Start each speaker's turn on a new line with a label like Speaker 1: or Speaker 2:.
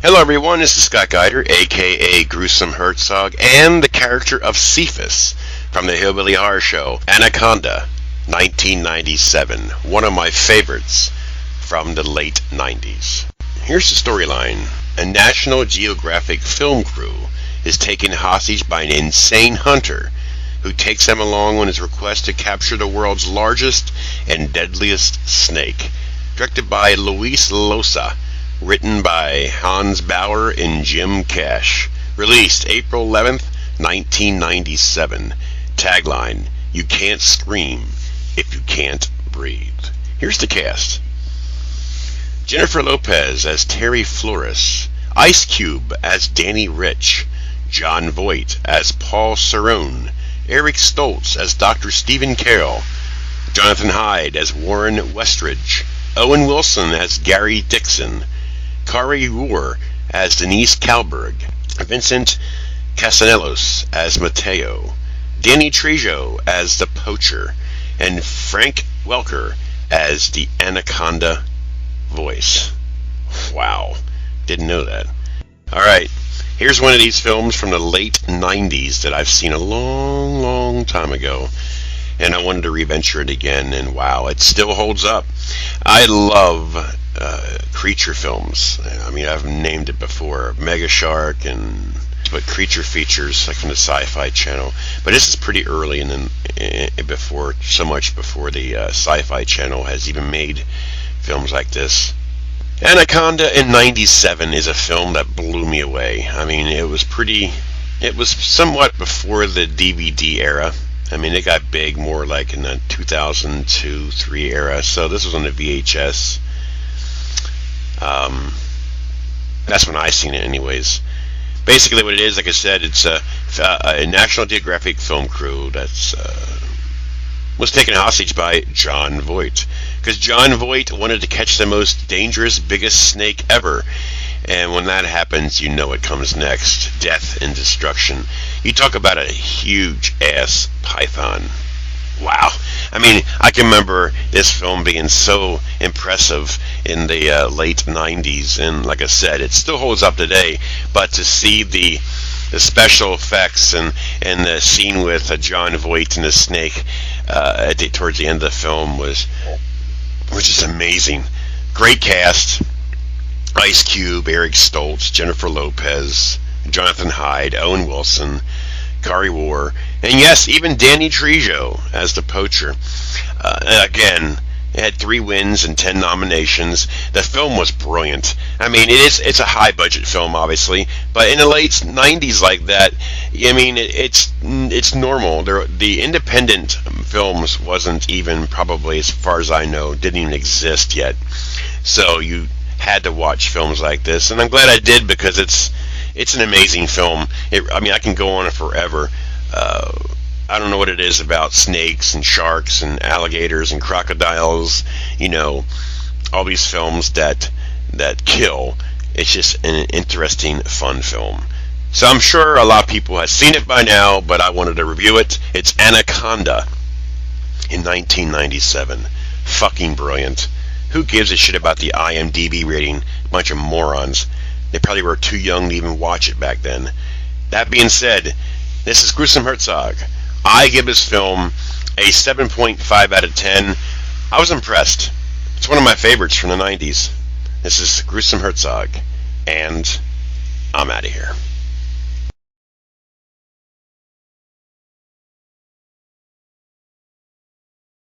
Speaker 1: Hello everyone, this is Scott Geider, aka Gruesome Hertzogg, and the character of Cephas from the Hillbilly Horror Show, Anaconda, 1997, one of my favorites from the late 90s. Here's the storyline. A National Geographic film crew is taken hostage by an insane hunter who takes them along on his request to capture the world's largest and deadliest snake. Directed by Llosa. Written by Hans Bauer and Jim Cash. Released April 11th, 1997. Tagline, "You can't scream if you can't breathe." Here's the cast. Jennifer Lopez as Terry Flores. Ice Cube as Danny Rich. Jon Voight as Paul Cerrone. Eric Stoltz as Dr. Stephen Carroll. Jonathan Hyde as Warren Westridge. Owen Wilson as Gary Dixon. Kari as Denise Kalberg, Vincent Casanelos as Mateo, Danny Trejo as the Poacher, and Frank Welker as the Anaconda voice. Wow, didn't know that. Alright, here's one of these films from the late 90s that I've seen a long time ago, and I wanted to re-venture it again, and wow, it still holds up. I love creature films. I mean, I've named it before, Mega Shark, and but creature features like from the Sci-Fi Channel. But this is pretty early, and then before the Sci-Fi Channel has even made films like this. Anaconda in '97 is a film that blew me away. I mean, it was somewhat before the DVD era. I mean, it got big more like in the 2002-3 era. So this was on the VHS. That's when I seen it anyways. Basically what it is, like I said, it's a National Geographic film crew that's was taken hostage by Jon Voight. Because Jon Voight wanted to catch the most dangerous, biggest snake ever. And when that happens, you know what comes next. Death and destruction. You talk about a huge-ass python. Wow. I mean, I can remember this film being so impressive in the late 90s, and like I said, it still holds up today, but to see the special effects and the scene with Jon Voight and the snake towards the end of the film was just amazing. Great cast. Ice Cube, Eric Stoltz, Jennifer Lopez, Jonathan Hyde, Owen Wilson, Kari, and yes, even Danny Trejo as the Poacher. Again, it had 3 wins and 10 nominations. The film was brilliant. I mean, it's a high budget film, obviously, but in the late 90s like that, I mean, it's normal. The independent films wasn't even, probably as far as I know, didn't even exist yet. So you had to watch films like this, and I'm glad I did, because it's an amazing film. I mean, I can go on it forever. I don't know what it is about snakes and sharks and alligators and crocodiles, you know, all these films that kill. It's just an interesting, fun film. So I'm sure a lot of people have seen it by now, but I wanted to review it. It's Anaconda in 1997. Fucking brilliant. Who gives a shit about the IMDb rating? Bunch of morons. They probably were too young to even watch it back then. That being said, this is Gruesome Hertzogg. I give this film a 7.5 out of 10. I was impressed. It's one of my favorites from the 90s. This is Gruesome Hertzogg, and I'm out of here.